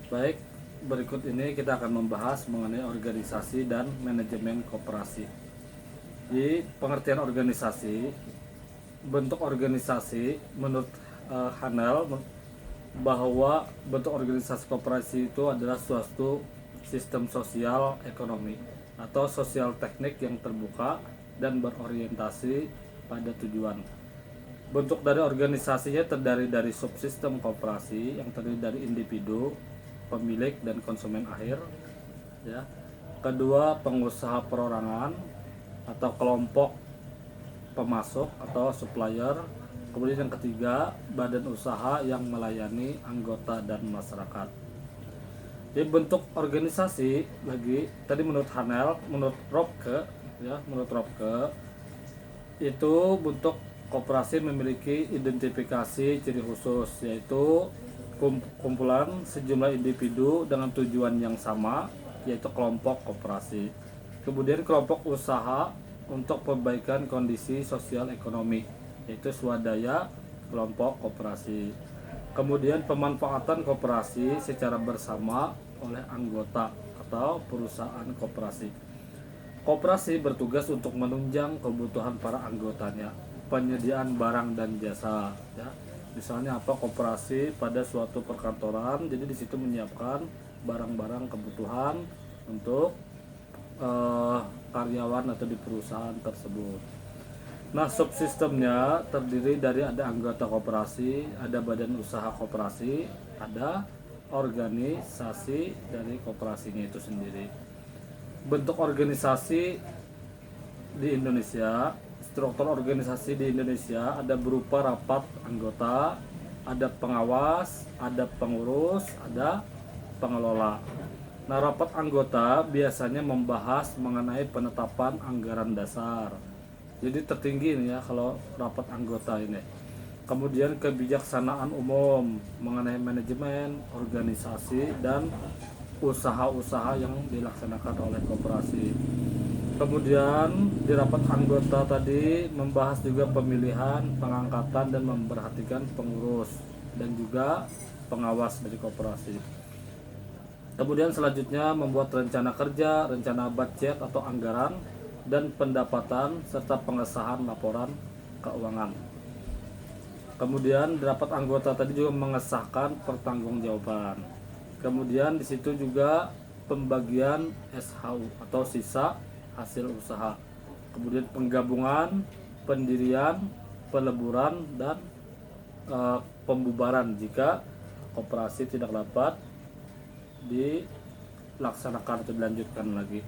Baik, berikut ini kita akan membahas mengenai organisasi dan manajemen koperasi. Di pengertian organisasi, bentuk organisasi menurut Hanel bahwa bentuk organisasi koperasi itu adalah suatu sistem sosial ekonomi atau sosial teknik yang terbuka dan berorientasi pada tujuan. Bentuk dari organisasinya terdiri dari subsistem koperasi yang terdiri dari individu, pemilik dan konsumen akhir. Ya. Kedua, pengusaha perorangan atau kelompok pemasok atau supplier. Kemudian yang ketiga, badan usaha yang melayani anggota dan masyarakat. Jadi bentuk organisasi lagi tadi menurut Hanel, menurut Robke, ya, menurut Robke itu bentuk koperasi memiliki identifikasi ciri khusus, yaitu kumpulan sejumlah individu dengan tujuan yang sama, yaitu kelompok koperasi. Kemudian kelompok usaha untuk perbaikan kondisi sosial ekonomi, yaitu swadaya kelompok koperasi. Kemudian pemanfaatan koperasi secara bersama oleh anggota atau perusahaan koperasi. Koperasi bertugas untuk menunjang kebutuhan para anggotanya, penyediaan barang dan jasa. Ya. Misalnya apa, koperasi pada suatu perkantoran, jadi di situ menyiapkan barang-barang kebutuhan untuk karyawan atau di perusahaan tersebut. Nah, subsistemnya terdiri dari ada anggota koperasi, ada badan usaha koperasi, ada organisasi dari koperasinya itu sendiri. Bentuk organisasi di Indonesia, struktur organisasi di Indonesia ada berupa rapat anggota, ada pengawas, ada pengurus, ada pengelola. Nah, rapat anggota biasanya membahas mengenai penetapan anggaran dasar. Jadi tertinggi ini ya kalau rapat anggota ini. Kemudian kebijaksanaan umum mengenai manajemen, organisasi, dan usaha-usaha yang dilaksanakan oleh koperasi. Kemudian di rapat anggota tadi membahas juga pemilihan, pengangkatan, dan memperhatikan pengurus dan juga pengawas dari koperasi. Kemudian selanjutnya membuat rencana kerja, rencana budget atau anggaran, dan pendapatan serta pengesahan laporan keuangan. Kemudian rapat anggota tadi juga mengesahkan pertanggungjawaban. Kemudian di situ juga pembagian SHU atau sisa hasil usaha. Kemudian penggabungan, pendirian, peleburan, dan pembubaran jika koperasi tidak dapat dilaksanakan atau dilanjutkan lagi.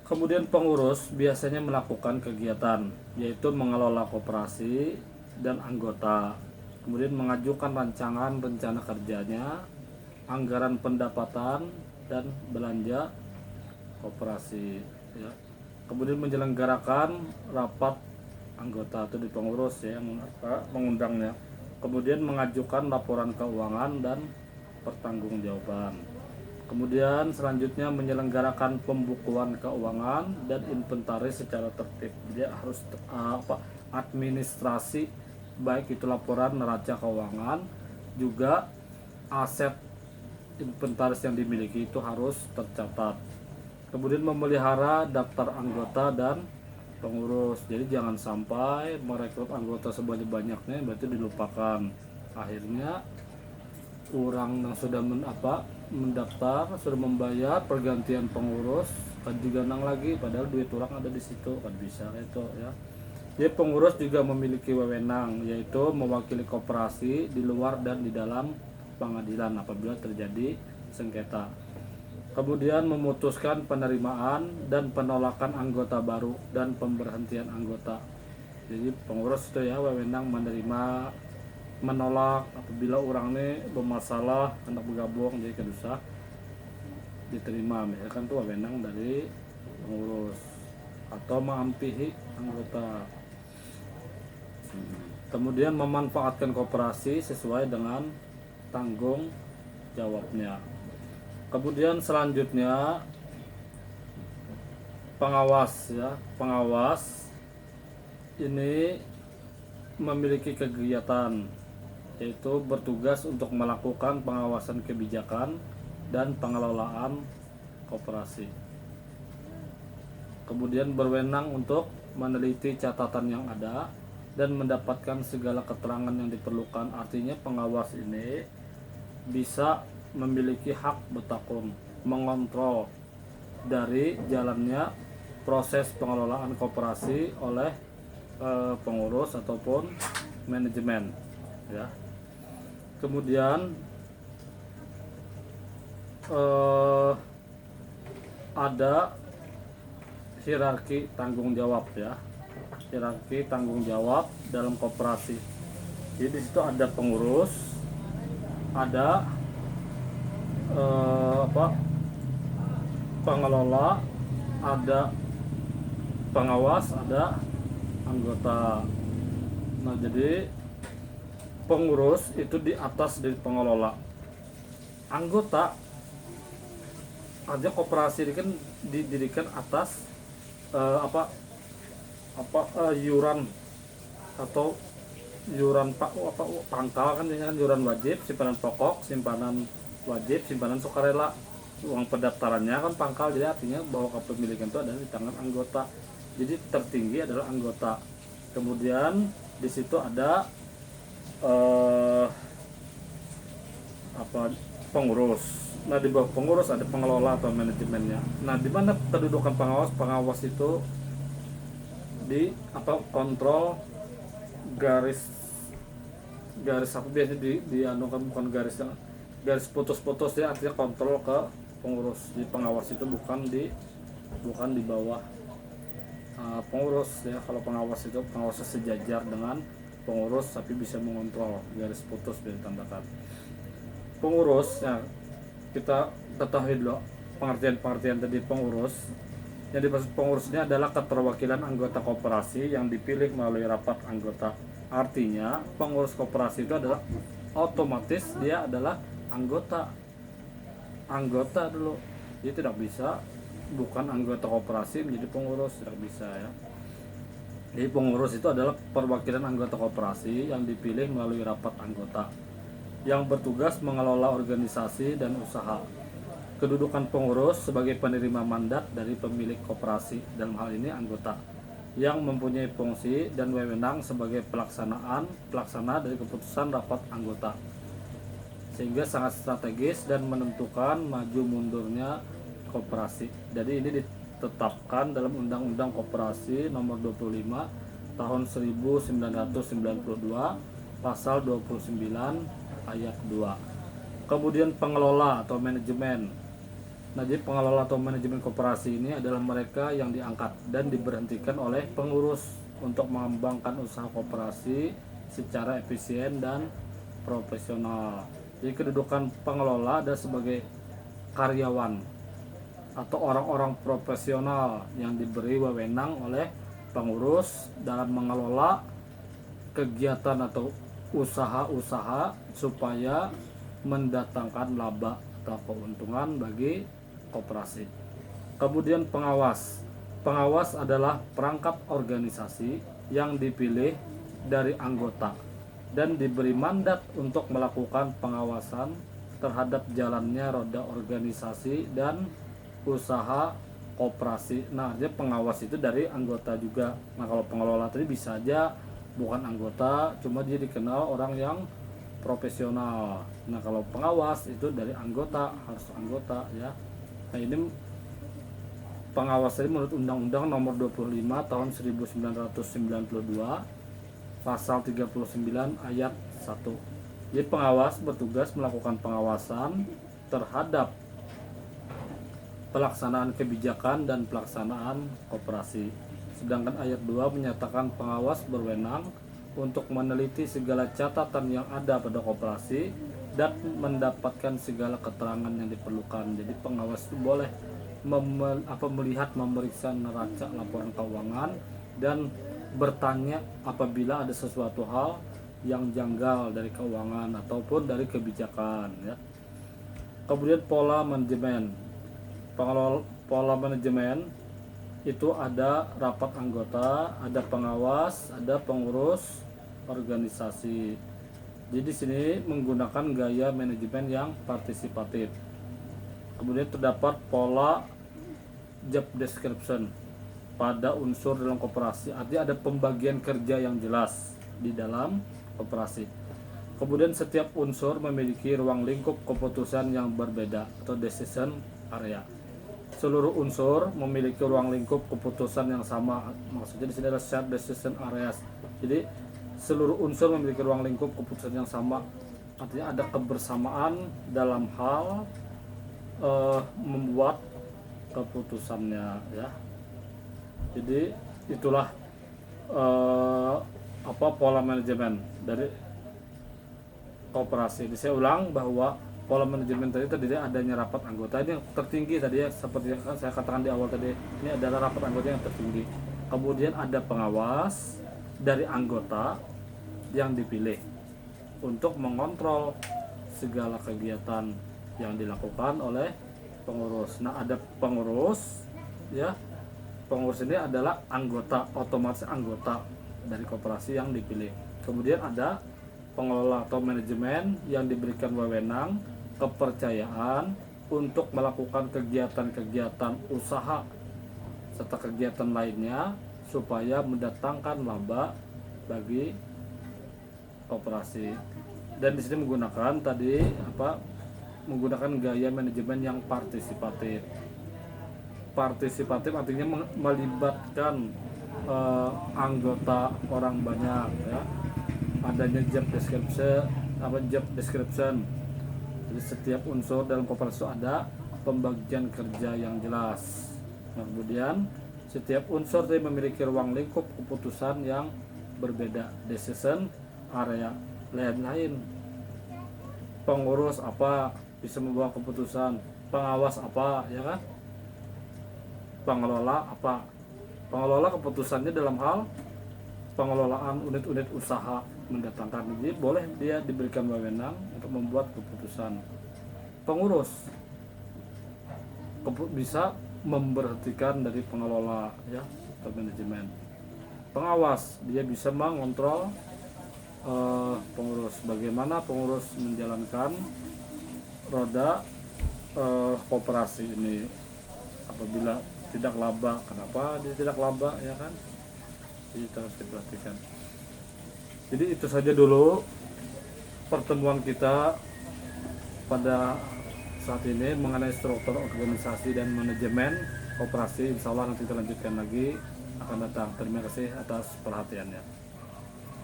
Kemudian pengurus biasanya melakukan kegiatan, yaitu mengelola koperasi dan anggota, kemudian mengajukan rancangan rencana kerjanya, anggaran pendapatan dan belanja koperasi. Ya. Kemudian menyelenggarakan rapat anggota atau di pengurus ya, mengundangnya. Kemudian mengajukan laporan keuangan dan pertanggungjawaban. Kemudian selanjutnya menyelenggarakan pembukuan keuangan dan inventaris secara tertib. Dia harus administrasi, baik itu laporan neraca keuangan, juga aset inventaris yang dimiliki itu harus tercatat. Kemudian memelihara daftar anggota dan pengurus. Jadi jangan sampai merekrut anggota sebanyak-banyaknya berarti dilupakan. Akhirnya orang yang sudah mendaftar, sudah membayar pergantian pengurus kan diganang lagi, padahal duit orang ada di situ, kan bisa itu ya. Jadi pengurus juga memiliki wewenang, yaitu mewakili koperasi di luar dan di dalam pengadilan apabila terjadi sengketa. Kemudian memutuskan penerimaan dan penolakan anggota baru dan pemberhentian anggota. Jadi pengurus itu ya wewenang menerima, menolak apabila orang ini bermasalah hendak bergabung jadi kedusa diterima, misalkan tuh wewenang dari pengurus, atau mengampihi anggota. Kemudian memanfaatkan koperasi sesuai dengan tanggung jawabnya. Kemudian selanjutnya pengawas ya. Pengawas ini memiliki kegiatan yaitu bertugas untuk melakukan pengawasan kebijakan dan pengelolaan koperasi. Kemudian berwenang untuk meneliti catatan yang ada dan mendapatkan segala keterangan yang diperlukan. Artinya pengawas ini bisa memiliki hak betakun, mengontrol dari jalannya proses pengelolaan koperasi oleh pengurus ataupun manajemen, ya. Kemudian ada hierarki tanggung jawab, ya. Hierarki tanggung jawab dalam koperasi. Jadi di situ ada pengurus, ada pengelola, ada pengawas, ada anggota. Nah, jadi pengurus itu di atas dari pengelola. Anggota aja koperasi ini kan didirikan atas iuran atau iuran pangkal kan, iuran wajib, simpanan pokok, simpanan wajib, simpanan sukarela. Uang pendaftarannya kan pangkal, jadi artinya bahwa kepemilikan itu ada di tangan anggota. Jadi tertinggi adalah anggota. Kemudian di situ ada pengurus. Nah, di bawah pengurus ada pengelola atau manajemennya. Nah, di mana kedudukan pengawas? Pengawas itu di kontrol garis apa biasanya dianukan, bukan garis putus-putus, ya, artinya kontrol ke pengurus. Di pengawas itu bukan di bawah pengurus, ya. Kalau pengawas itu pengawas sejajar dengan pengurus tapi bisa mengontrol, garis putus ditandakan. Pengurus, ya, kita ketahui dulu pengertian tadi pengurus. Yang dimaksud pengurus ini adalah keterwakilan anggota koperasi yang dipilih melalui rapat anggota. Artinya pengurus koperasi itu adalah otomatis dia adalah anggota dulu. Dia tidak bisa bukan anggota koperasi menjadi pengurus, tidak bisa, ya. Jadi pengurus itu adalah perwakilan anggota koperasi yang dipilih melalui rapat anggota yang bertugas mengelola organisasi dan usaha. Kedudukan pengurus sebagai penerima mandat dari pemilik koperasi, dalam hal ini anggota, yang mempunyai fungsi dan wewenang sebagai pelaksana dari keputusan rapat anggota, sehingga sangat strategis dan menentukan maju mundurnya koperasi. Jadi ini ditetapkan dalam Undang-Undang Koperasi Nomor 25 Tahun 1992 Pasal 29 Ayat 2. Kemudian pengelola atau manajemen. Nah, jadi pengelola atau manajemen koperasi ini adalah mereka yang diangkat dan diberhentikan oleh pengurus untuk mengembangkan usaha koperasi secara efisien dan profesional. Jadi kedudukan pengelola adalah sebagai karyawan atau orang-orang profesional yang diberi wewenang oleh pengurus dalam mengelola kegiatan atau usaha-usaha supaya mendatangkan laba atau keuntungan bagi koperasi. Kemudian pengawas. Pengawas adalah perangkat organisasi yang dipilih dari anggota dan diberi mandat untuk melakukan pengawasan terhadap jalannya roda organisasi dan usaha koperasi. Nah, dia pengawas itu dari anggota juga. Nah, kalau pengelola tadi bisa aja bukan anggota, cuma dia dikenal orang yang profesional. Nah, kalau pengawas itu dari anggota, harus anggota, ya. Nah, ini pengawas ini menurut Undang-Undang Nomor 25 Tahun 1992 Pasal 39 Ayat 1. Jadi pengawas bertugas melakukan pengawasan terhadap pelaksanaan kebijakan dan pelaksanaan koperasi. Sedangkan ayat 2 menyatakan pengawas berwenang untuk meneliti segala catatan yang ada pada koperasi dan mendapatkan segala keterangan yang diperlukan. Jadi pengawas itu boleh melihat, memeriksa neraca laporan keuangan dan bertanya apabila ada sesuatu hal yang janggal dari keuangan ataupun dari kebijakan, ya. Kemudian pola manajemen. Pola manajemen itu ada rapat anggota, ada pengawas, ada pengurus organisasi. Jadi di sini menggunakan gaya manajemen yang partisipatif. Kemudian terdapat pola job description pada unsur dalam koperasi. Artinya ada pembagian kerja yang jelas di dalam koperasi. Kemudian setiap unsur memiliki ruang lingkup keputusan yang berbeda atau decision area. Seluruh unsur memiliki ruang lingkup keputusan yang sama. Maksudnya di sini adalah shared decision areas. Jadi seluruh unsur memiliki ruang lingkup keputusan yang sama. Artinya ada kebersamaan dalam hal membuat keputusannya, ya. Jadi itulah pola manajemen dari koperasi. Jadi saya ulang bahwa pola manajemen tadi terdiri adanya rapat anggota. Ini yang tertinggi tadi ya, seperti yang saya katakan di awal tadi. Ini adalah rapat anggota yang tertinggi. Kemudian ada pengawas dari anggota yang dipilih untuk mengontrol segala kegiatan yang dilakukan oleh pengurus. Nah, ada pengurus, ya. Pengurus ini adalah anggota, otomatis anggota dari koperasi yang dipilih. Kemudian ada pengelola atau manajemen yang diberikan wewenang, kepercayaan untuk melakukan kegiatan-kegiatan usaha serta kegiatan lainnya supaya mendatangkan laba bagi koperasi. Dan di sini menggunakan menggunakan gaya manajemen yang partisipatif. Partisipatif artinya melibatkan anggota orang banyak, ya. Adanya job description. Jadi setiap unsur dalam koperasi ada pembagian kerja yang jelas. Nah, kemudian setiap unsur memiliki ruang lingkup keputusan yang berbeda, decision area lain-lain. Pengurus apa bisa membawa keputusan, pengawas apa, ya kan, pengelola apa. Pengelola keputusannya dalam hal pengelolaan unit-unit usaha mendatangkan. Jadi boleh dia diberikan wewenang untuk membuat keputusan. Pengurus bisa memberhentikan dari pengelola, ya, atau manajemen. Pengawas dia bisa mengontrol pengurus, bagaimana pengurus menjalankan roda koperasi ini. Apabila tidak laba, kenapa dia tidak laba, ya kan? Jadi harus diperhatikan. Jadi itu saja dulu pertemuan kita pada saat ini mengenai struktur organisasi dan manajemen koperasi. Insya Allah nanti kita lanjutkan lagi akan datang. Terima kasih atas perhatiannya.